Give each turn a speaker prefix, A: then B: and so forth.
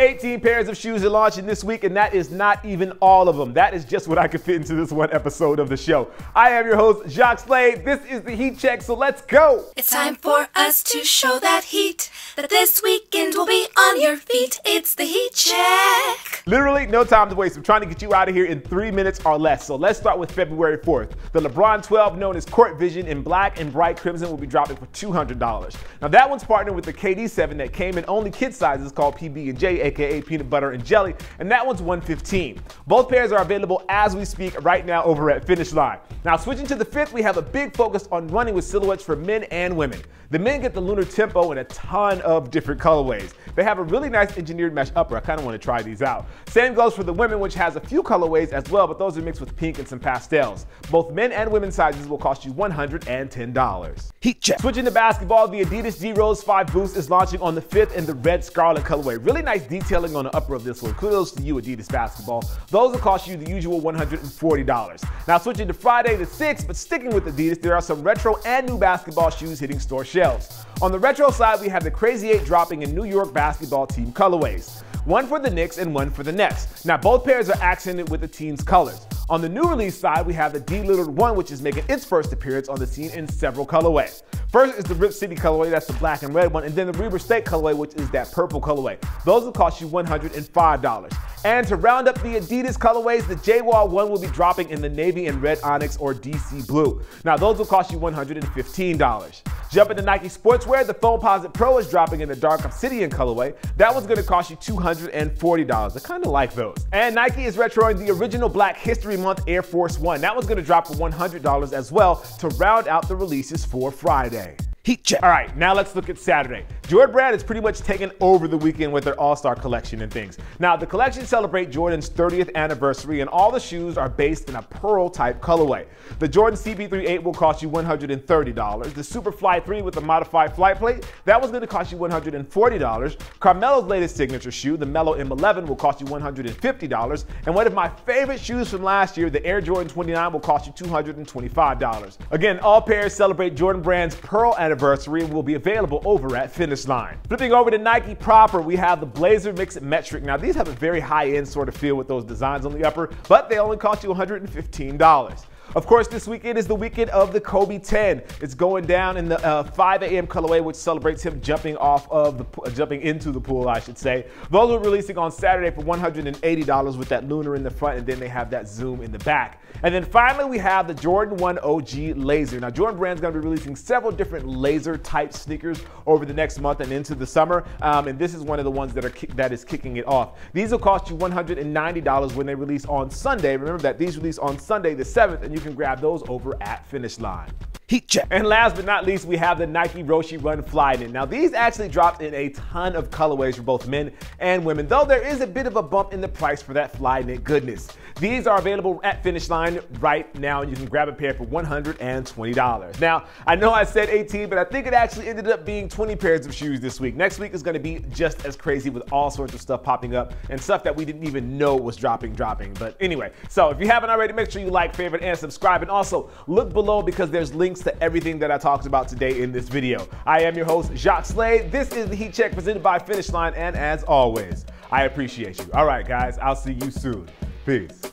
A: 18 pairs of shoes are launching this week, and that is not even all of them. That is just what I could fit into this one episode of the show. I am your host, Jacques Slade. This is the Heat Check, so let's go.
B: It's time for us to show that heat, that this weekend will be on your feet. It's the Heat Check.
A: Literally no time to waste. I'm trying to get you out of here in 3 minutes or less. So let's start with February 4th. The LeBron 12, known as Court Vision in black and bright crimson, will be dropping for $200. Now that one's partnered with the KD 7 that came in only kid sizes called PB&J, aka peanut butter and jelly, and that one's $115. Both pairs are available as we speak right now over at Finish Line. Now switching to the 5th, we have a big focus on running with silhouettes for men and women. The men get the Lunar Tempo in a ton of different colorways. They have a really nice engineered mesh upper. I kind of want to try these out. Same goes for the women, which has a few colorways as well, but those are mixed with pink and some pastels. Both men and women sizes will cost you $110. Heat check. Switching to basketball, the Adidas D-Rose 5 Boost is launching on the 5th in the red scarlet colorway. Really nice detailing on the upper of this one. Kudos to you, Adidas basketball. Those will cost you the usual $140. Now switching to Friday the 6th, but sticking with Adidas, there are some retro and new basketball shoes hitting store shelves. On the retro side, we have the Crazy 8 dropping in New York basketball team colorways. One for the Knicks and one for the Nets. Now both pairs are accented with the team's colors. On the new release side, we have the D-Lillard 1, which is making its first appearance on the scene in several colorways. First is the Rip City colorway, that's the black and red one, and then the Reber State colorway, which is that purple colorway. Those will cost you $105. And to round up the Adidas colorways, the J-Wall 1 will be dropping in the navy and red onyx or DC blue. Now those will cost you $115. Jumping to Nike Sportswear, the Foamposite Pro is dropping in the dark obsidian colorway. That one's gonna cost you $240. I kinda like those. And Nike is retroing the original Black History Month Air Force 1. That one's gonna drop for $100 as well to round out the releases for Friday. Heat check. All right, now let's look at Saturday. Jordan Brand is pretty much taken over the weekend with their All-Star collection and things. Now, the collection celebrates Jordan's 30th anniversary, and all the shoes are based in a pearl type colorway. The Jordan CP3-8 will cost you $130. The Superfly 3 with the modified flight plate, that one's gonna cost you $140. Carmelo's latest signature shoe, the Melo M11, will cost you $150. And one of my favorite shoes from last year, the Air Jordan 29, will cost you $225. Again, all pairs celebrate Jordan Brand's pearl anniversary and will be available over at Finish Line. Flipping over to Nike proper, we have the Blazer Mix Metric. Now these have a very high-end sort of feel with those designs on the upper, but they only cost you $115. Of course, this weekend is the weekend of the Kobe 10. It's going down in the 5 a.m. colorway, which celebrates him jumping into the pool, I should say. Those are releasing on Saturday for $180 with that Lunar in the front, and then they have that zoom in the back. And then finally, we have the Jordan 1 OG Laser. Now, Jordan Brand's going to be releasing several different laser-type sneakers over the next month and into the summer, and this is one of the ones that is kicking it off. These will cost you $190 when they release on Sunday. Remember that these release on Sunday the 7th, and you can grab those over at Finish Line. Heat check. And last but not least, we have the Nike Roshe Run Flyknit. Now these actually dropped in a ton of colorways for both men and women, though there is a bit of a bump in the price for that Flyknit goodness. These are available at Finish Line right now, and you can grab a pair for $120. Now, I know I said 18, but I think it actually ended up being 20 pairs of shoes this week. Next week is gonna be just as crazy with all sorts of stuff popping up and stuff that we didn't even know was dropping. But anyway, so if you haven't already, make sure you like, favorite, and subscribe, and also look below because there's links to everything that I talked about today in this video. I am your host, Jacques Slade. This is the Heat Check presented by Finish Line, and as always, I appreciate you. All right, guys, I'll see you soon. Peace.